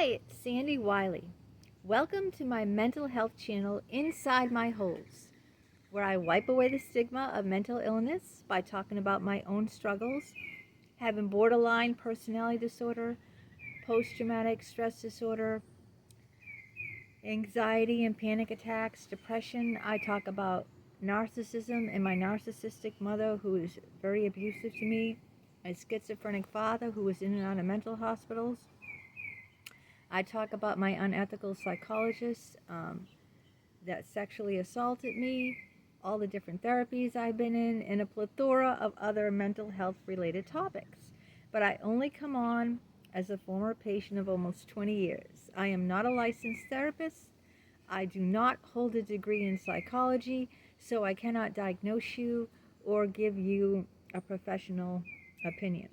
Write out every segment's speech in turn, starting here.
Hi, it's Sandy Wyllie. Welcome to my mental health channel, Inside My Holes, where I wipe away the stigma of mental illness by talking about my own struggles, having borderline personality disorder, post-traumatic stress disorder, anxiety and panic attacks, depression. I talk about narcissism and my narcissistic mother who is very abusive to me, my schizophrenic father who was in and out of mental hospitals. I talk about my unethical psychologist that sexually assaulted me, all the different therapies I've been in, and a plethora of other mental health related topics. But I only come on as a former patient of almost 20 years. I am not a licensed therapist. I do not hold a degree in psychology, so I cannot diagnose you or give you a professional opinion.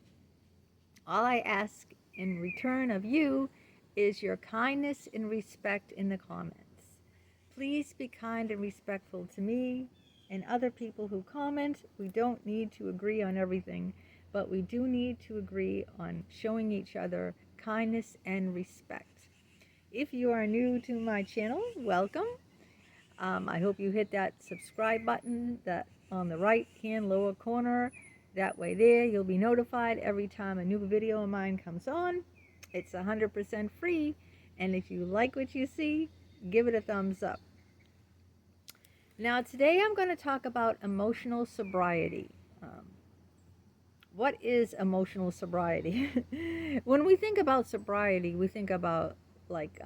All I ask in return of you is your kindness and respect in the comments. Please be kind and respectful to me and other people who comment. We don't need to agree on everything, but we do need to agree on showing each other kindness and respect. If you are new to my channel, welcome. I hope you hit that subscribe button that on the right hand lower corner. That way there you'll be notified every time a new video of mine comes on. It's 100% free, and if you like what you see, give it a thumbs up. Now today I'm going to talk about emotional sobriety. What is emotional sobriety? When we think about sobriety, we think about like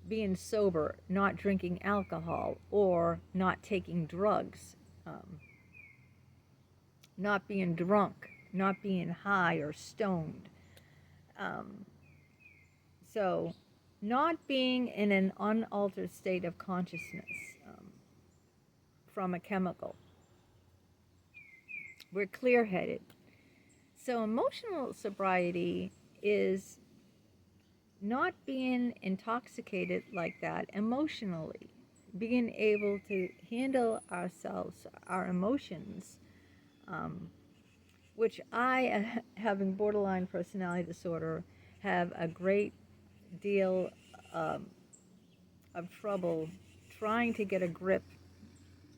being sober, not drinking alcohol, or not taking drugs, not being drunk, not being high or stoned. So not being in an unaltered state of consciousness from a chemical. We're clear-headed. So emotional sobriety is not being intoxicated like that emotionally, being able to handle ourselves, our emotions, which I, having borderline personality disorder, have a great deal of trouble trying to get a grip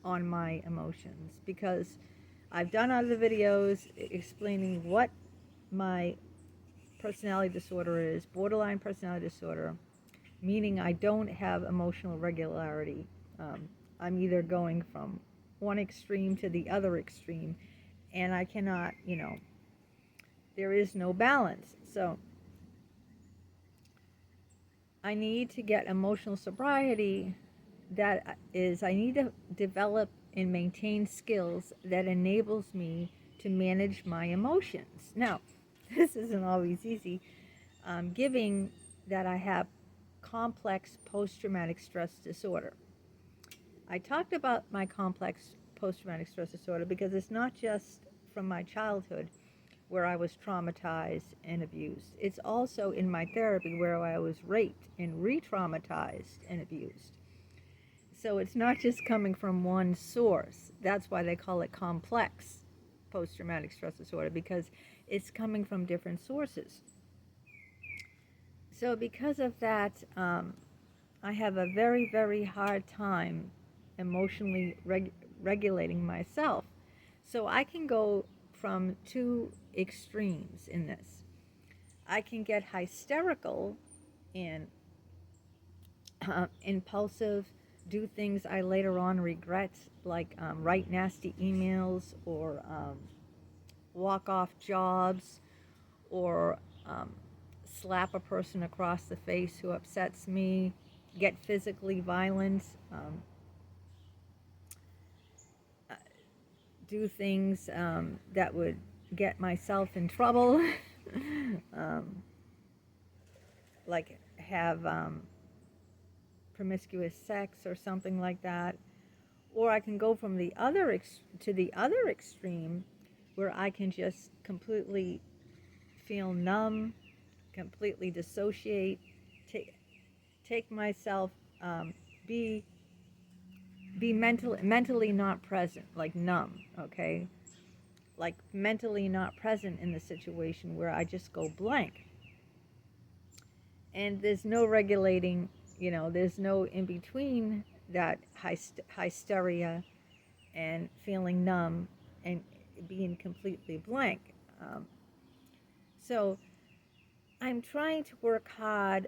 on my emotions, because I've done other videos explaining what my personality disorder is, borderline personality disorder, meaning I don't have emotional regularity. I'm either going from one extreme to the other extreme, and I cannot, there is no balance. So I need to get emotional sobriety. That is, I need to develop and maintain skills that enables me to manage my emotions. Now, this isn't always easy, given that I have complex post-traumatic stress disorder. I talked about my complex post-traumatic stress disorder because it's not just from my childhood where I was traumatized and abused. It's also in my therapy where I was raped and re-traumatized and abused. So it's not just coming from one source. That's why they call it complex post-traumatic stress disorder, because it's coming from different sources. So because of that, I have a very, very hard time emotionally regulating myself. So I can go from two extremes in this. I can get hysterical and impulsive, do things I later on regret, like write nasty emails or walk off jobs or slap a person across the face who upsets me, get physically violent, do things that would get myself in trouble, like have promiscuous sex or something like that. Or I can go from the other to the other extreme, where I can just completely feel numb, completely dissociate, take myself, be mentally not present, like numb, okay? Like mentally not present in the situation, where I just go blank. and there's no regulating, there's no in between that hysteria and feeling numb and being completely blank. So I'm trying to work hard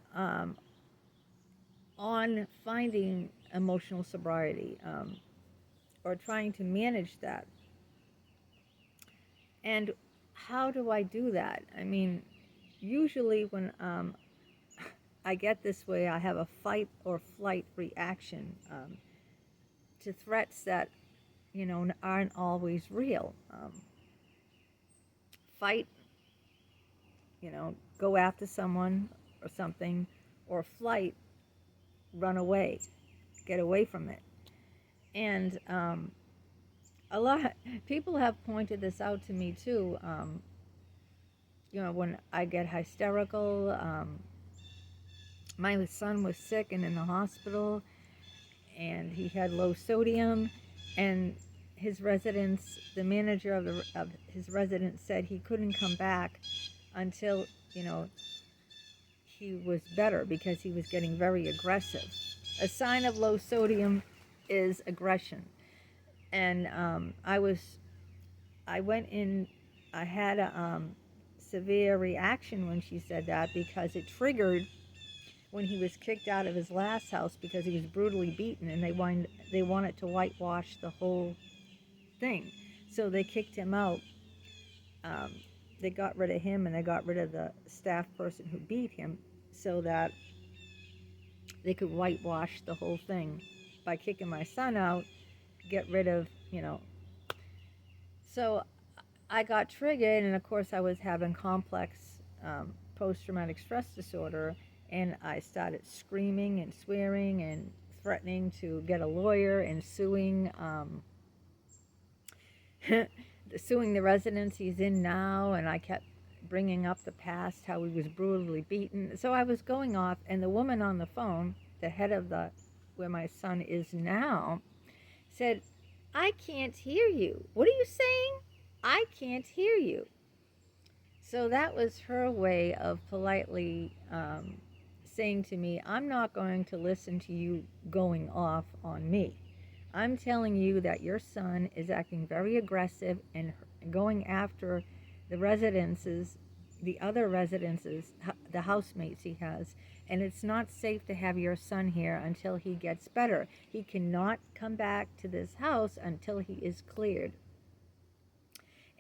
on finding emotional sobriety, or trying to manage that. And how do I do that? I mean, usually when I get this way, I have a fight or flight reaction to threats that, aren't always real. Fight, go after someone or something, or flight, run away, get away from it. And a lot people have pointed this out to me too. When I get hysterical, my son was sick and in the hospital, and he had low sodium, and his residence, the manager of his residence said he couldn't come back until, he was better, because he was getting very aggressive. A sign of low sodium is aggression. And I went in, I had a severe reaction when she said that, because it triggered when he was kicked out of his last house because he was brutally beaten, and they wanted to whitewash the whole thing. So they kicked him out. They got rid of him, and they got rid of the staff person who beat him, so that they could whitewash the whole thing by kicking my son out, get rid of, So I got triggered, and of course I was having complex post-traumatic stress disorder, and I started screaming and swearing and threatening to get a lawyer and suing suing the residence he's in now, and I kept bringing up the past, how he was brutally beaten. So I was going off, and the woman on the phone, the head of where my son is now, said, "I can't hear you. What are you saying? I can't hear you." So that was her way of politely saying to me, "I'm not going to listen to you going off on me. I'm telling you that your son is acting very aggressive and going after the residences, the other residences, the housemates he has, and it's not safe to have your son here until he gets better. He cannot come back to this house until he is cleared."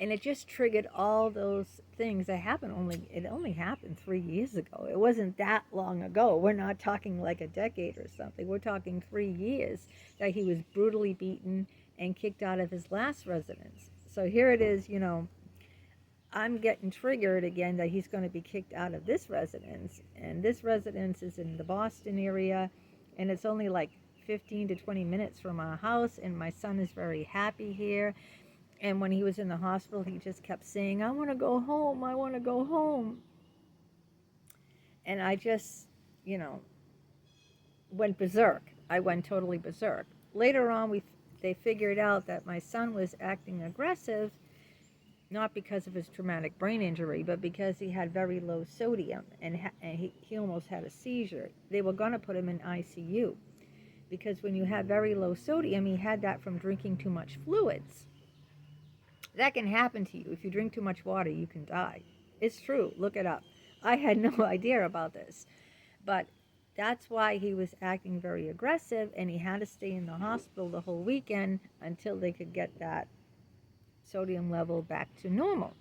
And it just triggered all those things that happened. It only happened 3 years ago. It wasn't that long ago. We're not talking like a decade or something. We're talking 3 years that he was brutally beaten and kicked out of his last residence. So here it is, I'm getting triggered again that he's going to be kicked out of this residence. And this residence is in the Boston area, and it's only like 15 to 20 minutes from our house, and my son is very happy here. And when he was in the hospital, he just kept saying, "I want to go home, I want to go home." And I just, went berserk. I went totally berserk. Later on, they figured out that my son was acting aggressive, not because of his traumatic brain injury, but because he had very low sodium, and he almost had a seizure. They were going to put him in ICU, because when you have very low sodium, he had that from drinking too much fluids. That can happen to you. If you drink too much water, you can die. It's true. Look it up. I had no idea about this. But that's why he was acting very aggressive, and he had to stay in the hospital the whole weekend until they could get that sodium level back to normal.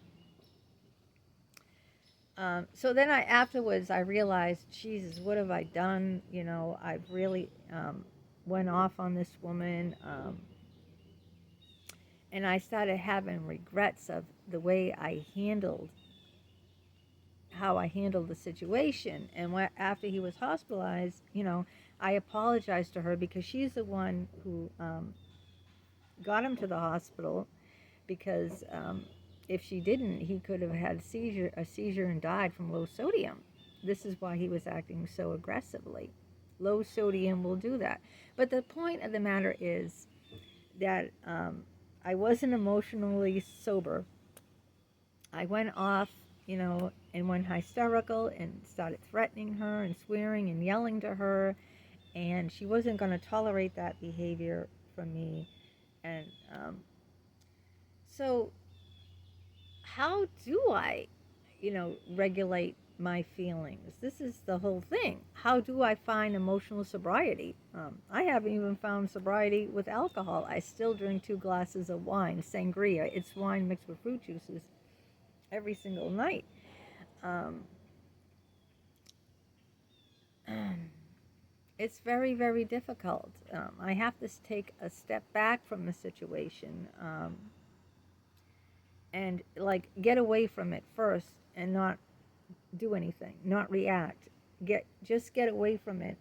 So then afterwards, I realized, Jesus, what have I done? I've really went off on this woman. And I started having regrets of the way how I handled the situation. And after he was hospitalized, I apologized to her, because she's the one who got him to the hospital, because if she didn't, he could have had a seizure and died from low sodium. This is why he was acting so aggressively. Low sodium will do that. But the point of the matter is that I wasn't emotionally sober. I went off and went hysterical and started threatening her and swearing and yelling to her, and she wasn't going to tolerate that behavior from me. And so how do I, regulate my feelings? This is the whole thing. How do I find emotional sobriety? I haven't even found sobriety with alcohol. I still drink 2 glasses of wine, sangria. It's wine mixed with fruit juices every single night. Um, it's very, very difficult. I have to take a step back from the situation, and like get away from it first and not do anything, not react. Just get away from it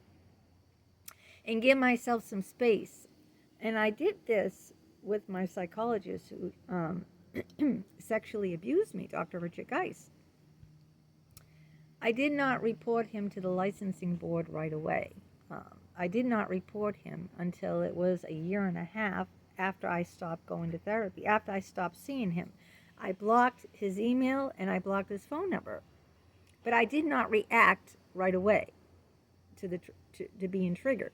and give myself some space. And I did this with my psychologist who sexually abused me, Dr. Richard Geist. I did not report him to the licensing board right away. I did not report him until it was a year and a half after I stopped going to therapy, after I stopped seeing him. I blocked his email and I blocked his phone number. But I did not react right away to being triggered.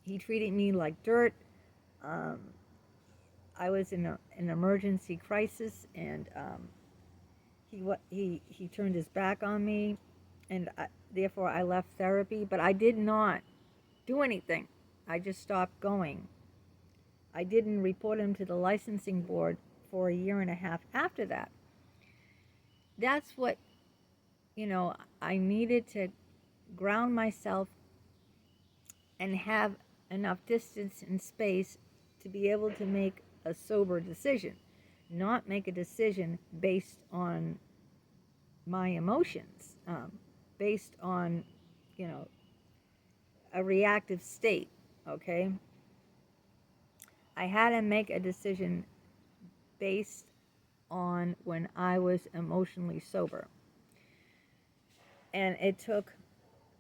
He treated me like dirt. I was in an emergency crisis, and he turned his back on me, and therefore I left therapy. But I did not do anything. I just stopped going. I didn't report him to the licensing board for a year and a half after that. That's what, I needed to ground myself and have enough distance and space to be able to make a sober decision, not make a decision based on my emotions, based on, a reactive state, okay? I had to make a decision based on when I was emotionally sober. And it took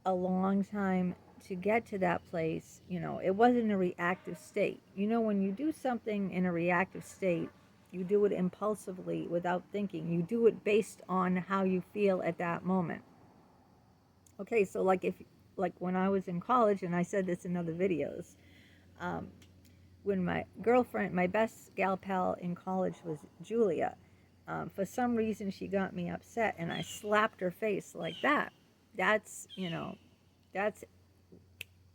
a long time to get to that place. It wasn't a reactive state. When you do something in a reactive state, you do it impulsively without thinking. You do it based on how you feel at that moment. Okay, so like when I was in college, and I said this in other videos, when my girlfriend, my best gal pal in college was Julia. For some reason, she got me upset, and I slapped her face like that. That's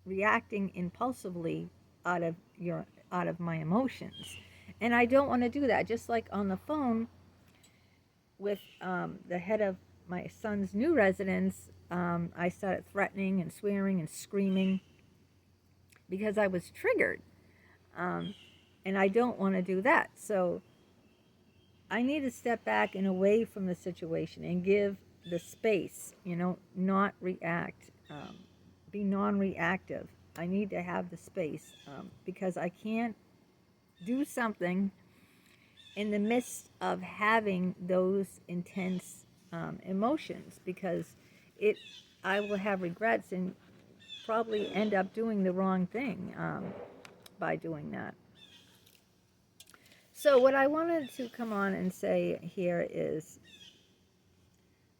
reacting impulsively out of my emotions, and I don't want to do that. Just like on the phone with the head of my son's new residence, I started threatening and swearing and screaming because I was triggered. And I don't want to do that. So I need to step back and away from the situation and give the space, not react, be non-reactive. I need to have the space because I can't do something in the midst of having those intense emotions, because I will have regrets and probably end up doing the wrong thing by doing that. So what I wanted to come on and say here is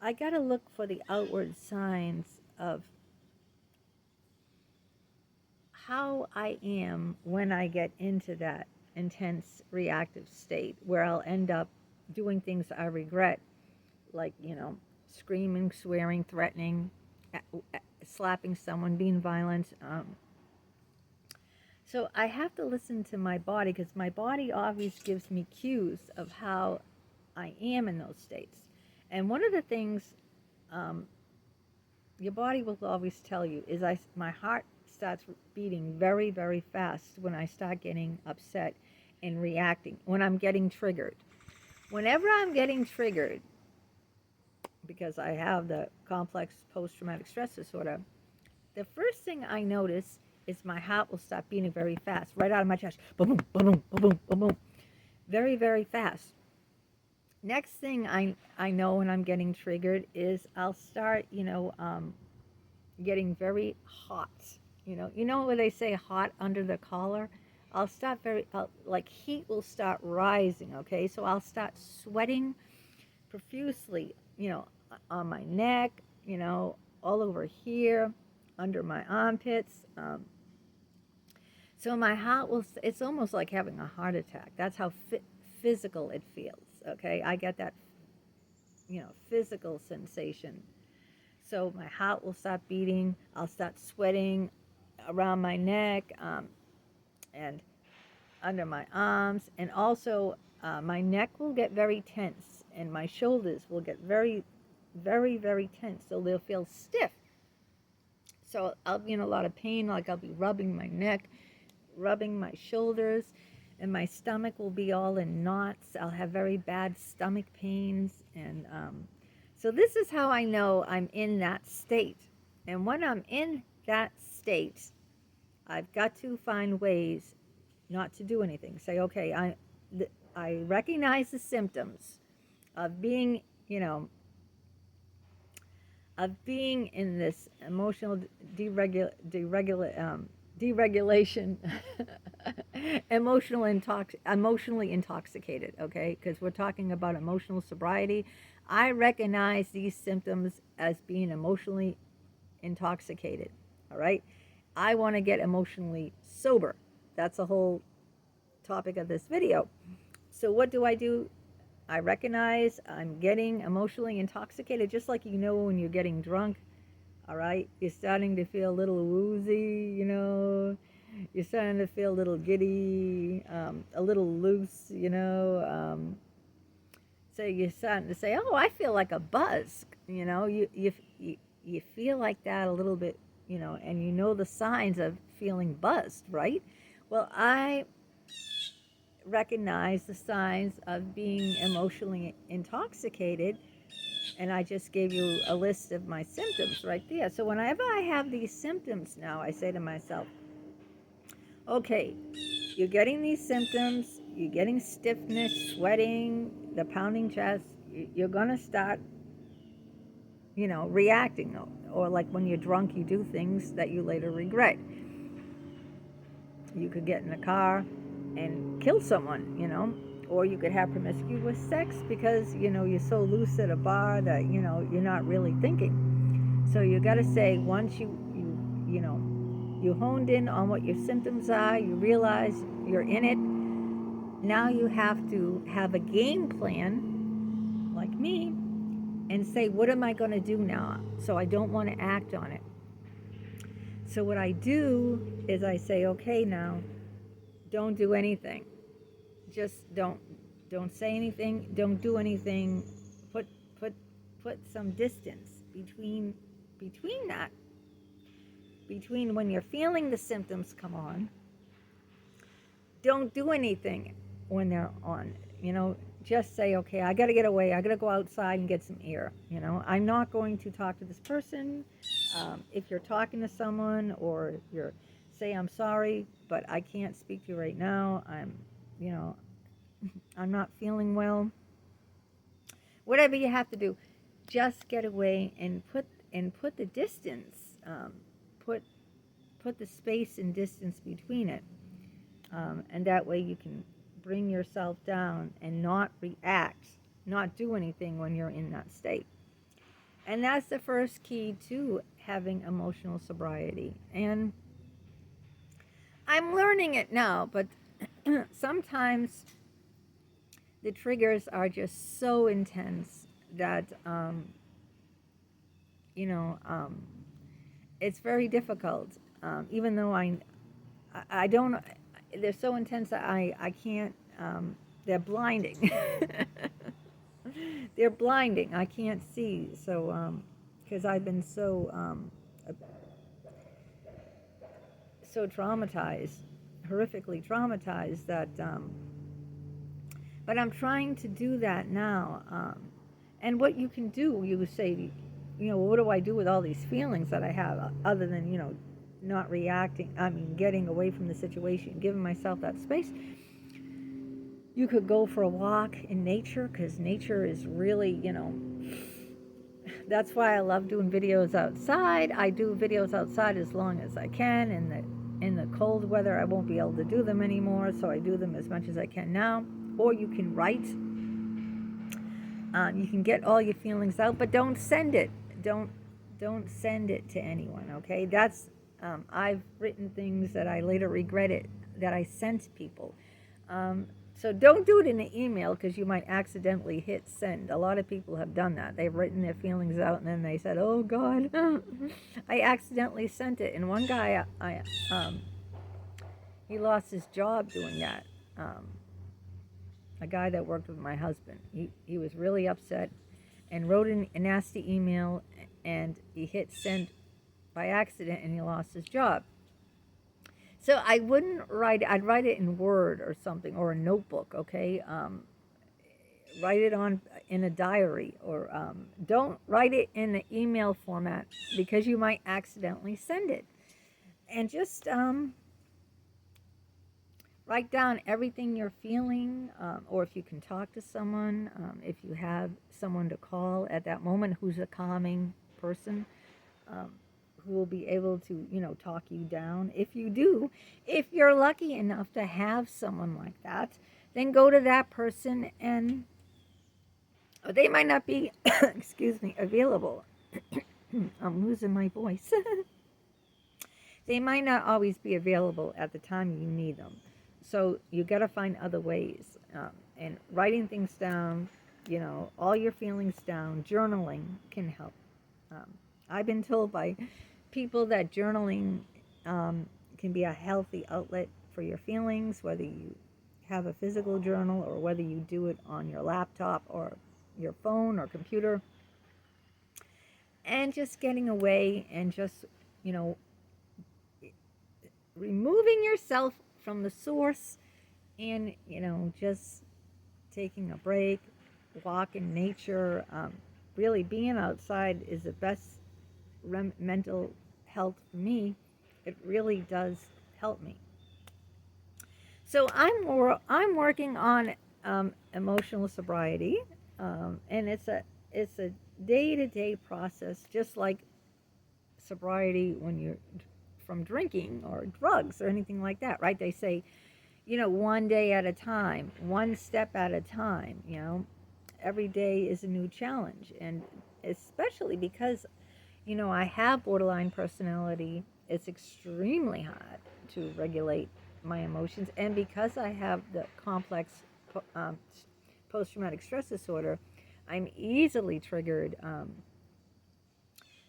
I got to look for the outward signs of how I am when I get into that intense reactive state where I'll end up doing things I regret, like, screaming, swearing, threatening, slapping someone, being violent. So I have to listen to my body, because my body always gives me cues of how I am in those states. And one of the things your body will always tell you is my heart starts beating very, very fast when I start getting upset and reacting, when I'm getting triggered. Whenever I'm getting triggered, because I have the complex post-traumatic stress disorder, the first thing I notice is my heart will start beating very fast, right out of my chest. Boom, boom, boom, boom, boom, boom, boom. Very, very fast. Next thing I know when I'm getting triggered is I'll start, getting very hot. Where they say hot under the collar? I'll start like heat will start rising, okay? So I'll start sweating. profusely, on my neck, all over here, under my armpits. So my heart it's almost like having a heart attack. That's how physical it feels, okay? I get that, physical sensation. So my heart will start beating, I'll start sweating around my neck, and under my arms, and also my neck will get very tense, and my shoulders will get very, very, very tense, so they'll feel stiff. So I'll be in a lot of pain, like I'll be rubbing my neck, rubbing my shoulders, and my stomach will be all in knots. I'll have very bad stomach pains, and so this is how I know I'm in that state. And when I'm in that state, I've got to find ways not to do anything. Say, okay, I recognize the symptoms of being, of being in this emotional deregulation, emotionally intoxicated, okay? Because we're talking about emotional sobriety. I recognize these symptoms as being emotionally intoxicated, all right? I want to get emotionally sober. That's the whole topic of this video. So what do? I recognize I'm getting emotionally intoxicated, just like when you're getting drunk, all right? You're starting to feel a little woozy, you're starting to feel a little giddy, a little loose, so you're starting to say, oh, I feel like a buzz, you feel like that a little bit, and the signs of feeling buzzed, right? Well, I recognize the signs of being emotionally intoxicated, and I just gave you a list of my symptoms right there. So whenever I have these symptoms now, I say to myself, okay, you're getting these symptoms, you're getting stiffness, sweating, the pounding chest, you're going to start, reacting. Or like when you're drunk, you do things that you later regret. You could get in a car and kill someone, or you could have promiscuous sex because, you're so loose at a bar that, you're not really thinking. So you got to say, once you honed in on what your symptoms are, you realize you're in it, now you have to have a game plan, like me, and say, what am I going to do now? So I don't want to act on it. So what I do is I say, okay, now, don't do anything. Just don't say anything. Don't do anything. Put some distance between that. Between when you're feeling the symptoms come on. Don't do anything when they're on. Just say, okay, I got to get away. I got to go outside and get some air. I'm not going to talk to this person. If you're talking to someone, or you're say, I'm sorry, but I can't speak to you right now. I'm not feeling well. Whatever you have to do, just get away and put the distance, put the space and distance between it, and that way you can bring yourself down and not react, not do anything when you're in that state. And that's the first key to having emotional sobriety. And I'm learning it now, but sometimes the triggers are just so intense that, it's very difficult. Even though I don't, they're so intense that I can't, they're blinding. They're blinding. I can't see. So, because I've been so traumatized, horrifically traumatized, that, but I'm trying to do that now. And what you can do, you say, what do I do with all these feelings that I have, other than, not reacting, getting away from the situation, giving myself that space. You could go for a walk in nature, because nature is really, that's why I love doing videos outside. I do videos outside as long as I can. In the cold weather, I won't be able to do them anymore, so I do them as much as I can now. Or you can write. You can get all your feelings out, but don't send it. Don't send it to anyone. Okay, that's I've written things that I later regretted that I sent people. So don't do it in an email because you might accidentally hit send. A lot of people have done that. They've written their feelings out and then they said, "Oh God, I accidentally sent it." And one guy, he lost his job doing that. A guy that worked with my husband. He was really upset and wrote a nasty email, and he hit send by accident and he lost his job. So I wouldn't write it. I'd write it in Word or something, or a notebook, okay? Write it in a diary, or don't write it in an email format because you might accidentally send it. And just write down everything you're feeling, or if you can talk to someone, if you have someone to call at that moment who's a calming person, who will be able to, talk you down. If you do, if you're lucky enough to have someone like that, then go to that person, and they might not be, excuse me, available. I'm losing my voice. They might not always be available at the time you need them. So you got to find other ways. And writing things down, all your feelings down, journaling can help. I've been told by people that journaling can be a healthy outlet for your feelings, whether you have a physical journal or whether you do it on your laptop or your phone or computer. And just getting away and just, removing yourself from the source, and just taking a break, walk in nature. Really being outside is the best mental health for me. It really does help me. So I'm working on emotional sobriety, and it's a day-to-day process, just like sobriety when you're from drinking or drugs or anything like that, right? They say, one day at a time, one step at a time. Every day is a new challenge, and especially because I have borderline personality, it's extremely hard to regulate my emotions, and because I have the complex post-traumatic stress disorder, I'm easily triggered.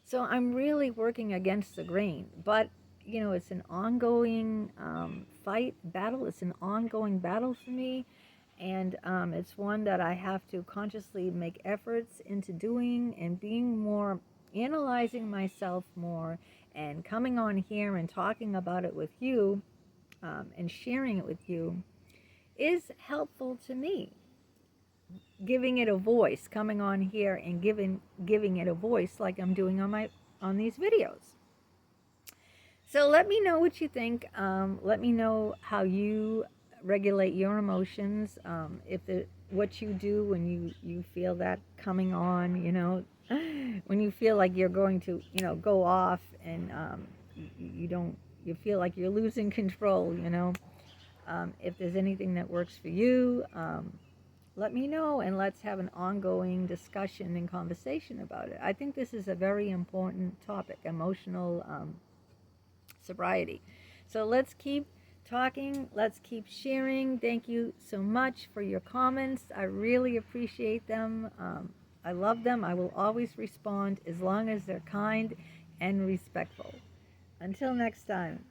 So I'm really working against the grain, but it's an ongoing battle. It's an ongoing battle for me, and it's one that I have to consciously make efforts into doing and being more, analyzing myself more, and coming on here and talking about it with you, and sharing it with you is helpful to me. Giving it a voice, coming on here and giving it a voice like I'm doing on these videos. So let me know what you think. Let me know how you regulate your emotions. What you do when you feel that coming on, when you feel like you're going to, go off, and you feel like you're losing control, if there's anything that works for you, let me know, and let's have an ongoing discussion and conversation about it. I think this is a very important topic, emotional sobriety. So let's keep talking. Let's keep sharing. Thank you so much for your comments. I really appreciate them. I love them. I will always respond as long as they're kind and respectful. Until next time.